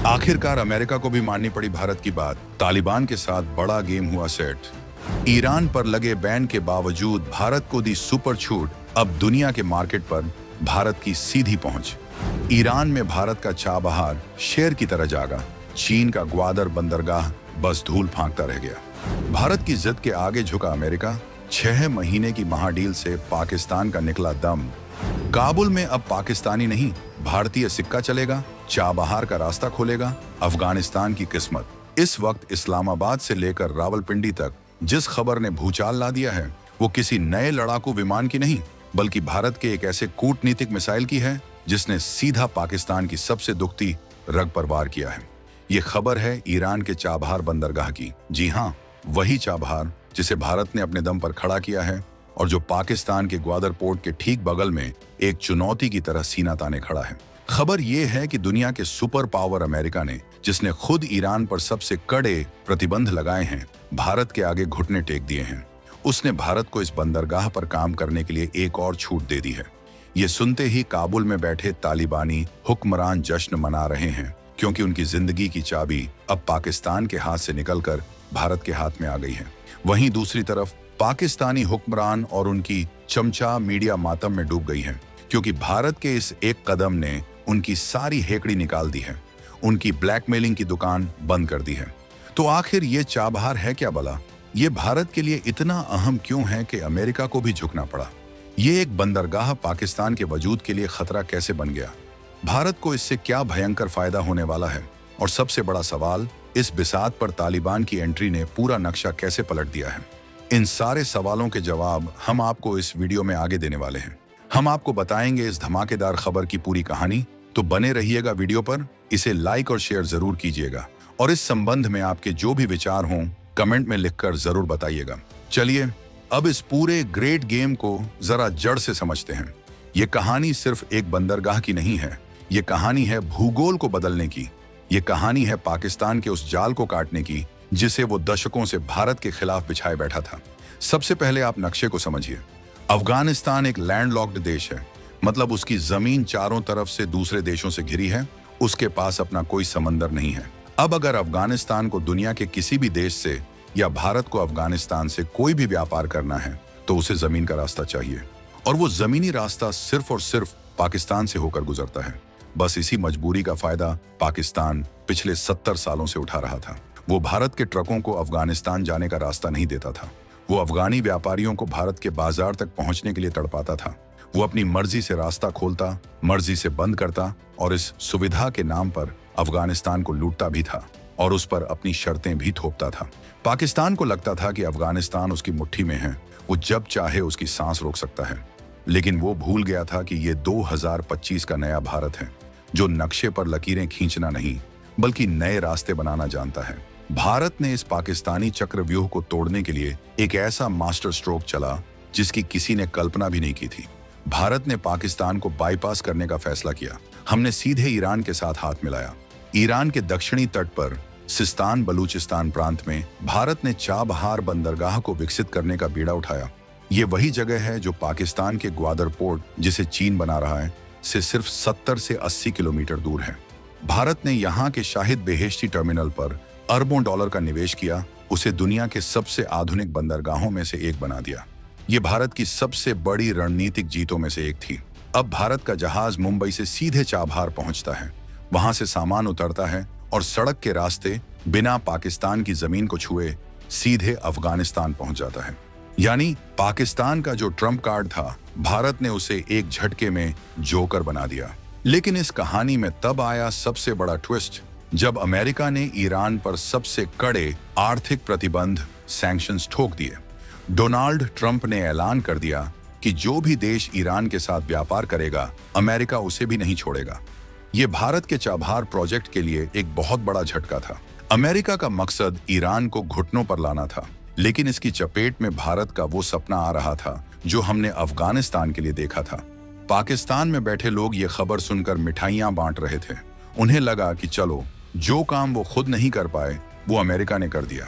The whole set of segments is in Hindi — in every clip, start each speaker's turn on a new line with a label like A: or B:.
A: आखिरकार अमेरिका को भी माननी पड़ी भारत की बात। तालिबान के साथ बड़ा गेम हुआ सेट। ईरान पर लगे बैन के बावजूद भारत को दी सुपर छूट। अब दुनिया के मार्केट पर भारत की सीधी पहुंच। ईरान में भारत का चाबहार शेर की तरह जागा। चीन का ग्वादर बंदरगाह बस धूल फांकता रह गया। भारत की जिद के आगे झुका अमेरिका। 6 महीने की महाडील से पाकिस्तान का निकला दम। काबुल में अब पाकिस्तानी नहीं, भारतीय सिक्का चलेगा। चाबहार का रास्ता खोलेगा अफगानिस्तान की किस्मत। इस वक्त इस्लामाबाद से लेकर रावलपिंडी तक जिस खबर ने भूचाल ला दिया है, वो किसी नए लड़ाकू विमान की नहीं, बल्कि भारत के एक ऐसे कूटनीतिक मिसाइल की है जिसने सीधा पाकिस्तान की सबसे दुखती रग पर वार किया है। ये खबर है ईरान के चाबहार बंदरगाह की। जी हाँ, वही चाबहार जिसे भारत ने अपने दम पर खड़ा किया है और जो पाकिस्तान के ग्वादर पोर्ट के ठीक बगल में एक चुनौती की तरह सीना ताने खड़ा है। खबर यह है कि दुनिया के सुपर पावर अमेरिका ने, जिसने खुद ईरान पर सबसे कड़े प्रतिबंध लगाए हैं, भारत के आगे घुटने टेक दिए हैं। उसने भारत को इस बंदरगाह पर काम करने के लिए एक और छूट दे दी है। ये सुनते ही काबुल में बैठे तालिबानी हुक्मरान जश्न मना रहे हैं, क्योंकि उनकी जिंदगी की चाबी अब पाकिस्तान के हाथ से निकलकर भारत के हाथ में आ गई है। वहीं दूसरी तरफ पाकिस्तानी हुक्मरान और उनकी चमचा मीडिया मातम में डूब गई है, क्योंकि भारत के इस एक कदम ने उनकी सारी हेकड़ी निकाल दी है। उनकी ब्लैकमेलिंग की दुकान बंद कर दी है। तो आखिर ये चाबहार है क्या भला? ये भारत के लिए इतना अहम क्यों है कि अमेरिका को भी झुकना पड़ा? ये एक बंदरगाह पाकिस्तान के वजूद के लिए खतरा कैसे बन गया? भारत को इससे क्या भयंकर फायदा होने वाला है? और सबसे बड़ा सवाल, इस बिसात पर तालिबान की एंट्री ने पूरा नक्शा कैसे पलट दिया है? इन सारे सवालों के जवाब हम आपको इस वीडियो में आगे देने वाले हैं। हम आपको बताएंगे इस धमाकेदार खबर की पूरी कहानी। तो बने रहिएगा वीडियो पर, इसे लाइक और शेयर जरूर कीजिएगा और इस संबंध में आपके जो भी विचार हों कमेंट में लिखकर जरूर बताइएगा। चलिए अब इस पूरे ग्रेट गेम को जरा जड़ से समझते हैं। ये कहानी सिर्फ एक बंदरगाह की नहीं है, ये कहानी है भूगोल को बदलने की। ये कहानी है पाकिस्तान के उस जाल को काटने की जिसे वो दशकों से भारत के खिलाफ बिछाए बैठा था। सबसे पहले आप नक्शे को समझिए। अफगानिस्तान एक लैंडलॉक्ड देश है, मतलब उसकी जमीन चारों तरफ से दूसरे देशों से घिरी है। उसके पास अपना कोई समंदर नहीं है। अब अगर अफगानिस्तान को दुनिया के किसी भी देश से या भारत को अफगानिस्तान से कोई भी व्यापार करना है तो उसे जमीन का रास्ता चाहिए, और वो जमीनी रास्ता सिर्फ और सिर्फ पाकिस्तान से होकर गुजरता है। बस इसी मजबूरी का फायदा पाकिस्तान पिछले 70 सालों से उठा रहा था। वो भारत के ट्रकों को अफगानिस्तान जाने का रास्ता नहीं देता था। वो अफगानी व्यापारियों को भारत के बाजार तक पहुंचने के लिए तड़पाता था। वो अपनी मर्जी से रास्ता खोलता, मर्जी से बंद करता और इस सुविधा के नाम पर अफगानिस्तान को लूटता भी था और उस पर अपनी शर्तें भी थोपता था। पाकिस्तान को लगता था कि अफगानिस्तान उसकी मुट्ठी में है, वो जब चाहे उसकी सांस रोक सकता है। लेकिन वो भूल गया था कि ये 2025 का नया भारत है, जो नक्शे पर लकीरें खींचना नहीं बल्कि नए रास्ते बनाना जानता है। भारत ने इस पाकिस्तानी चक्रव्यूह को तोड़ने के लिए एक ऐसा मास्टर स्ट्रोक चला जिसकी किसी ने कल्पना भी नहीं की थी। भारत ने पाकिस्तान को बाईपास करने का फैसला किया। हमने सीधे ईरान के साथ हाथ मिलाया। ईरान के दक्षिणी तट पर सिस्तान बलूचिस्तान प्रांत में भारत ने चाबहार बंदरगाह को विकसित करने का बीड़ा उठाया। ये वही जगह है जो पाकिस्तान के ग्वादर पोर्ट, जिसे चीन बना रहा है, से सिर्फ 70 से 80 किलोमीटर दूर है। भारत ने यहाँ के शाहिद बेहेश्ती टर्मिनल पर अरबों डॉलर का निवेश किया, उसे दुनिया के सबसे आधुनिक बंदरगाहों में से एक बना दिया। ये भारत की सबसे बड़ी रणनीतिक जीतों में से एक थी। अब भारत का जहाज मुंबई से सीधे चाबहार पहुंचता है, वहां से सामान उतरता है और सड़क के रास्ते बिना पाकिस्तान की जमीन को छुए सीधे अफगानिस्तान पहुंच जाता है। यानी पाकिस्तान का जो ट्रम्प कार्ड था, भारत ने उसे एक झटके में जोकर बना दिया। लेकिन इस कहानी में तब आया सबसे बड़ा ट्विस्ट, जब अमेरिका ने ईरान पर सबसे कड़े आर्थिक प्रतिबंध सैंक्शंस ठोक दिए। डोनाल्ड ट्रंप ने ऐलान कर दिया कि जो भी देश ईरान के साथ व्यापार करेगा, अमेरिका उसे भी नहीं छोड़ेगा। ये भारत के चाबहार प्रोजेक्ट के लिए एक बहुत बड़ा झटका था। अमेरिका का मकसद ईरान को घुटनों पर लाना था, लेकिन इसकी चपेट में भारत का वो सपना आ रहा था जो हमने अफगानिस्तान के लिए देखा था। पाकिस्तान में बैठे लोग ये खबर सुनकर मिठाइयां बांट रहे थे। उन्हें लगा कि चलो, जो काम वो खुद नहीं कर पाए वो अमेरिका ने कर दिया।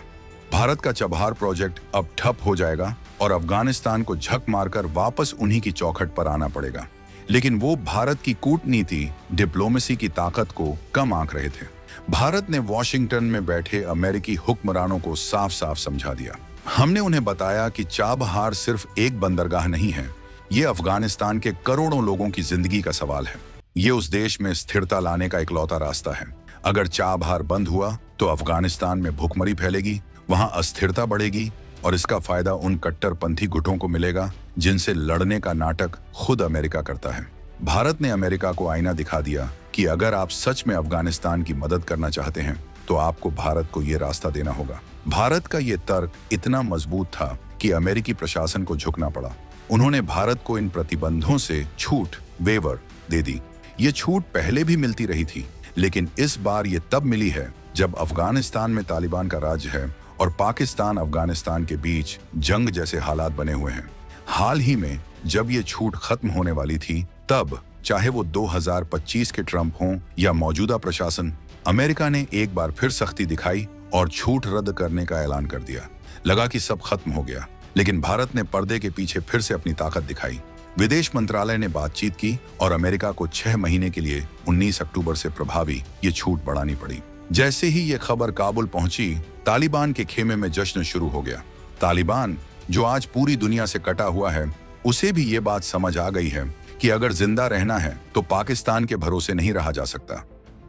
A: भारत का चाबहार प्रोजेक्ट अब ठप हो जाएगा और अफगानिस्तान को झक मारकर वापस उन्हीं की चौखट पर आना पड़ेगा। लेकिन वो भारत की कूटनीति, डिप्लोमेसी की ताकत को कम आंक रहे थे। भारत ने वॉशिंगटन में बैठे अमेरिकी हुक्मरानों को साफ साफ समझा दिया। हमने उन्हें बताया कि चाबहार सिर्फ एक बंदरगाह नहीं है, ये अफगानिस्तान के करोड़ों लोगों की जिंदगी का सवाल है। ये उस देश में स्थिरता लाने का इकलौता रास्ता है। अगर चाबहार बंद हुआ तो अफगानिस्तान में भूखमरी फैलेगी, वहां अस्थिरता बढ़ेगी और इसका फायदा उन कट्टरपंथी गुटों को मिलेगा जिनसे लड़ने का नाटक खुद अमेरिका करता है। भारत ने अमेरिका को आईना दिखा दिया कि अगर आप सच में अफगानिस्तान की मदद करना चाहते हैं तो आपको भारत को ये रास्ता देना होगा। भारत का ये तर्क इतना मजबूत था कि अमेरिकी प्रशासन को झुकना पड़ा। उन्होंने भारत को इन प्रतिबंधों से छूट, वेवर दे दी। ये छूट पहले भी मिलती रही थी, लेकिन इस बार ये तब मिली है जब अफगानिस्तान में तालिबान का राज्य है और पाकिस्तान अफगानिस्तान के बीच जंग जैसे हालात बने हुए हैं। हाल ही में जब ये छूट खत्म होने वाली थी, तब चाहे वो 2025 के ट्रंप हों या मौजूदा प्रशासन, अमेरिका ने एक बार फिर सख्ती दिखाई और छूट रद्द करने का ऐलान कर दिया। लगा कि सब खत्म हो गया, लेकिन भारत ने पर्दे के पीछे फिर से अपनी ताकत दिखाई। विदेश मंत्रालय ने बातचीत की और अमेरिका को 6 महीने के लिए 19 अक्टूबर से प्रभावी ये छूट बढ़ानी पड़ी। जैसे ही ये खबर काबुल पहुंची, तालिबान के खेमे में जश्न शुरू हो गया। तालिबान, जो आज पूरी दुनिया से कटा हुआ है, उसे भी ये बात समझ आ गई है कि अगर जिंदा रहना है तो पाकिस्तान के भरोसे नहीं रहा जा सकता।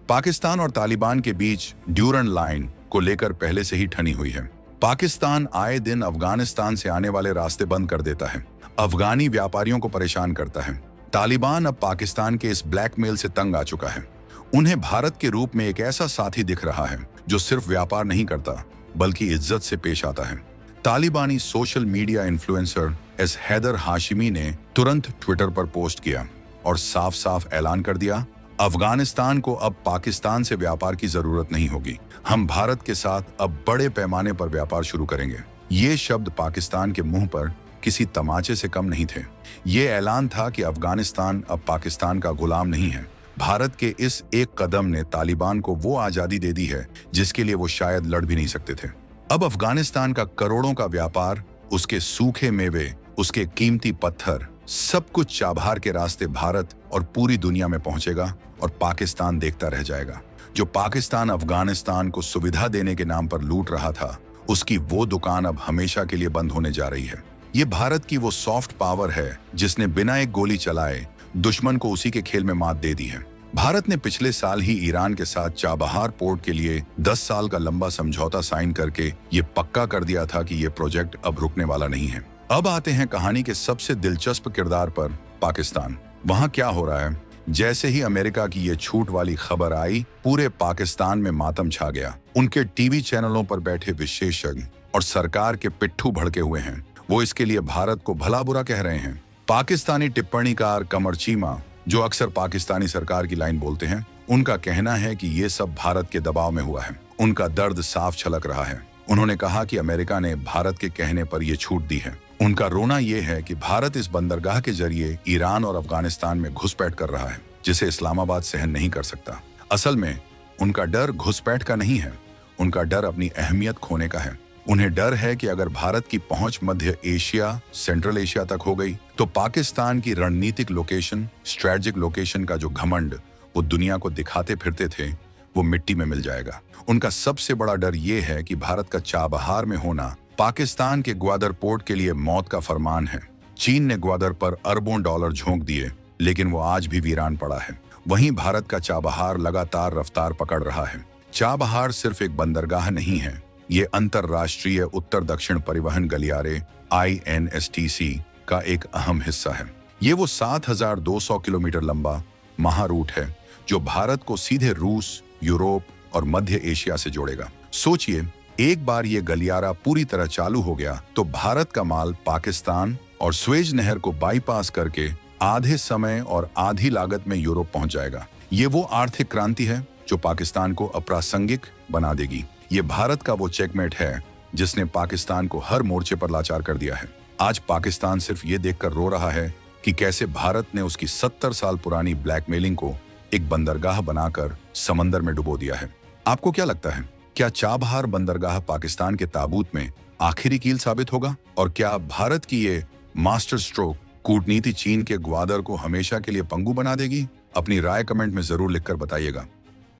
A: पाकिस्तान और तालिबान के बीच ड्यूरन लाइन को लेकर पहले से ही ठनी हुई है। पाकिस्तान आए दिन अफगानिस्तान से आने वाले रास्ते बंद कर देता है, अफगानी व्यापारियों को परेशान करता है। तालिबान अब पाकिस्तान के इस ब्लैकमेल से तंग आ चुका है। उन्हें भारत के रूप में एक ऐसा साथी दिख रहा है जो सिर्फ व्यापार नहीं करता बल्कि इज्जत से पेश आता है। तालिबानी social media influencer S Haider Hashimi ने तुरंत ट्विटर पर पोस्ट किया और साफ साफ ऐलान कर दिया, अफगानिस्तान को अब पाकिस्तान से व्यापार की जरूरत नहीं होगी। हम भारत के साथ अब बड़े पैमाने पर व्यापार शुरू करेंगे। ये शब्द पाकिस्तान के मुंह पर किसी तमाचे से कम नहीं थे। ये ऐलान था कि अफगानिस्तान अब पाकिस्तान का गुलाम नहीं है। भारत के इस एक कदम ने तालिबान को वो आजादी दे दी है जिसके लिए वो शायद लड़ भी नहीं सकते थे। अब अफगानिस्तान का करोड़ों का व्यापार, उसके सूखे मेवे, उसके कीमती पत्थर, सब कुछ चाबहार के रास्ते भारत और पूरी दुनिया में पहुंचेगा और पाकिस्तान देखता रह जाएगा। जो पाकिस्तान अफगानिस्तान को सुविधा देने के नाम पर लूट रहा था, उसकी वो दुकान अब हमेशा के लिए बंद होने जा रही है। ये भारत की वो सॉफ्ट पावर है जिसने बिना एक गोली चलाए दुश्मन को उसी के खेल में मात दे दी है। भारत ने पिछले साल ही ईरान के साथ चाबहार पोर्ट के लिए 10 साल का लंबा समझौता साइन करके ये पक्का कर दिया था कि ये प्रोजेक्ट अब रुकने वाला नहीं है। अब आते हैं कहानी के सबसे दिलचस्प किरदार पर, पाकिस्तान। वहां क्या हो रहा है? जैसे ही अमेरिका की ये छूट वाली खबर आई, पूरे पाकिस्तान में मातम छा गया। उनके टीवी चैनलों पर बैठे विशेषज्ञ और सरकार के पिट्ठू भड़के हुए हैं। वो इसके लिए भारत को भला बुरा कह रहे हैं। पाकिस्तानी टिप्पणीकार कमर चीमा, जो अक्सर पाकिस्तानी सरकार की लाइन बोलते हैं, उनका कहना है कि ये सब भारत के दबाव में हुआ है। उनका दर्द साफ छलक रहा है। उन्होंने कहा कि अमेरिका ने भारत के कहने पर यह छूट दी है। उनका रोना यह है कि भारत इस बंदरगाह के जरिए ईरान और अफगानिस्तान में घुसपैठ कर रहा है, जिसे इस्लामाबाद सहन नहीं कर सकता। असल में उनका डर घुसपैठ का नहीं है, उनका डर अपनी अहमियत खोने का है। उन्हें डर है कि अगर भारत की पहुंच मध्य एशिया, सेंट्रल एशिया तक हो गई तो पाकिस्तान की रणनीतिक लोकेशन, स्ट्रेटेजिक लोकेशन का जो घमंड वो दुनिया को दिखाते फिरते थे, वो मिट्टी में मिल जाएगा। उनका सबसे बड़ा डर ये है कि भारत का चाबहार में होना पाकिस्तान के ग्वादर पोर्ट के लिए मौत का फरमान है। चीन ने ग्वादर पर अरबों डॉलर झोंक दिए, लेकिन वो आज भी वीरान पड़ा है। वहीं भारत का चाबहार लगातार रफ्तार पकड़ रहा है। चाबहार सिर्फ एक बंदरगाह नहीं है, ये अंतरराष्ट्रीय उत्तर दक्षिण परिवहन गलियारे INSTC का एक अहम हिस्सा है। ये वो 7,200 किलोमीटर लंबा महारूट है जो भारत को सीधे रूस, यूरोप और मध्य एशिया से जोड़ेगा। सोचिए, एक बार ये गलियारा पूरी तरह चालू हो गया तो भारत का माल पाकिस्तान और स्वेज नहर को बाईपास करके आधे समय और आधी लागत में यूरोप पहुंच जाएगा। ये वो आर्थिक क्रांति है जो पाकिस्तान को अप्रासंगिक बना देगी। ये भारत का वो चेकमेट है जिसने पाकिस्तान को हर मोर्चे पर लाचार कर दिया है। आज पाकिस्तान सिर्फ ये देखकर रो रहा है कि कैसे भारत ने उसकी 70 साल पुरानी ब्लैकमेलिंग को एक बंदरगाह बनाकर समंदर में डुबो दिया है। आपको क्या लगता है, क्या चाबहार बंदरगाह पाकिस्तान के ताबूत में आखिरी कील साबित होगा? और क्या भारत की ये मास्टर स्ट्रोक कूटनीति चीन के ग्वादर को हमेशा के लिए पंगु बना देगी? अपनी राय कमेंट में जरूर लिखकर बताइएगा।